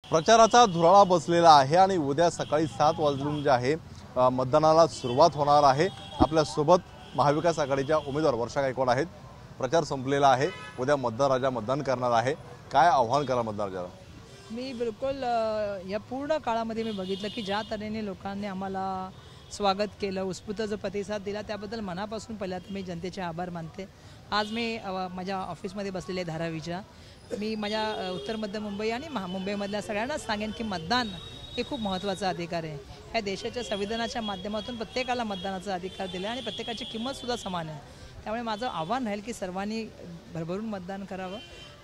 प्रचाराचा धुराळा बसलेला आहे आणि उद्या सकाळी 7 वाजून जे आहे मतदानाला सुरुवात होणार आहे। आपल्या सोबत महाविकास आघाडीच्या उमेदवार वर्षा गायकवाड आहेत। प्रचार संपलेला आहे, उद्या मतदान करणार आहे। काय आव्हान करा मतदाराला? मी बिलकुल या पूर्ण काळामध्ये मी बघितलं की ज्या तऱ्हेने लोकांनी आम्हाला स्वागत केलं, उत्स्फूर्त जो प्रतिसाद दिला त्याबद्दल मनापासून पहिल्यांदा मी जनतेचे आभार मानते। आज मी माझ्या ऑफिसमध्ये बसलेले धारावीच्या मी माझ्या उत्तर मध्य मुंबई आणि मुंबईमधल्या सगळ्यांनाच सांगेन की मतदान हे खूप महत्त्वाचा अधिकार आहे। या देशाच्या संविधानाच्या माध्यमातून प्रत्येकाला मतदानाचा अधिकार दिला आणि प्रत्येकाची किंमतसुद्धा समान आहे। त्यामुळे माझं आव्हान राहील की सर्वांनी भरभरून मतदान करावं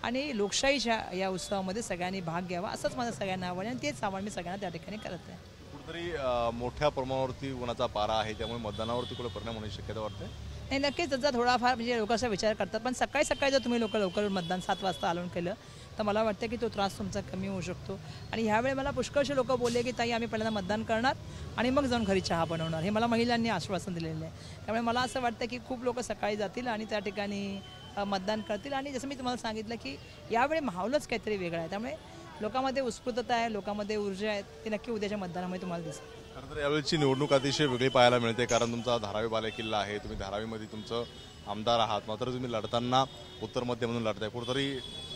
आणि लोकशाहीच्या या उत्सवामध्ये सगळ्यांनी भाग घ्यावा, असंच माझं सगळ्यांना आव्हान आहे आणि तेच आव्हान मी सगळ्यांना त्या ठिकाणी करत आहे। कुठेतरी मोठ्या प्रमाणावरती उन्हाचा पारा आहे, त्यामुळे मतदानावरती कुठे परिणाम होण्याची शक्यता वाटते? नाही, नक्कीच त्याचा थोडाफार म्हणजे लोक असा विचार करतात, पण सकाळी सकाळी जर तुम्ही लवकर मतदान 7 वाजता आलोन केलं तर मला वाटतं की तो त्रास तुमचा कमी होऊ शकतो। आणि ह्यावेळी मला पुष्कळसे लोक बोलले की ताई आम्ही पहिल्यांदा मतदान करणार आणि मग जाऊन घरी चहा बनवणार, हे मला महिलांनी आश्वासन दिलेलं आहे। त्यामुळे मला असं वाटतं की खूप लोक सकाळी जातील आणि त्या ठिकाणी मतदान करतील आणि जसं मी तुम्हाला सांगितलं की यावेळी माहोलच काहीतरी वेगळा आहे। त्यामुळे लोकांमध्ये उत्स्फूर्तता आहे, लोकांमध्ये ऊर्जा आहे, ती नक्की उद्याच्या मतदानामध्ये तुम्हाला दिसेल। खरं तर यावेळीची निवडणूक अतिशय वेगळी पाहायला मिळते, कारण तुमचा धारावी बालेकिल्ला आहे, तुम्ही धारावीमध्ये तुमचं आमदार आहात, मात्र तुम्ही लढताना उत्तर मध्य म्हणून लढताय, कुठेतरी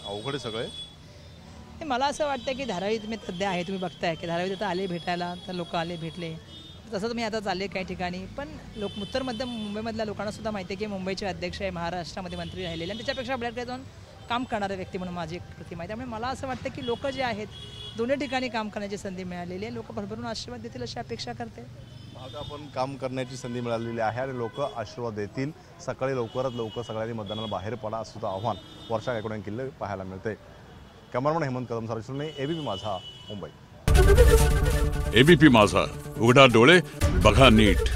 अवघड आहे सगळे। मला असं वाटतं की धारावीत मी सध्या आहे, तुम्ही बघताय की धारावीत आता आले भेटायला तर लोक आले भेटले, तसंच मी आता चालले काही ठिकाणी। पण उत्तर मध्य मुंबईमधल्या लोकांना सुद्धा माहिती आहे की मुंबईचे अध्यक्ष आहे, महाराष्ट्रामध्ये मंत्री राहिलेले आणि त्याच्यापेक्षा आपल्याकडे जाऊन काम करणारे व्यक्ती म्हणून माझी एक प्रतिमा आहे। त्यामुळे मला असं वाटतं की लोक जे आहेत दोन्ही ठिकाणी काम करण्याची संधी मिळालेली आहे, लोक भरभरून आशीर्वाद देतील अशी अपेक्षा करते। आता आपण काम करण्याची संधी मिळालेली आहे आणि लोक आशीर्वाद देतील। सकाळी लवकरात लवकर सगळ्यांनी मतदानाला बाहेर पडा असं सुद्धा आव्हान वर्षा गायकवाड किल्ले पाहायला मिळते। कॅमेरामन हेमंत कदम सरसुने, एबीपी माझा, मुंबई। एबीपी माझा, उघडा डोळे बघा नीट।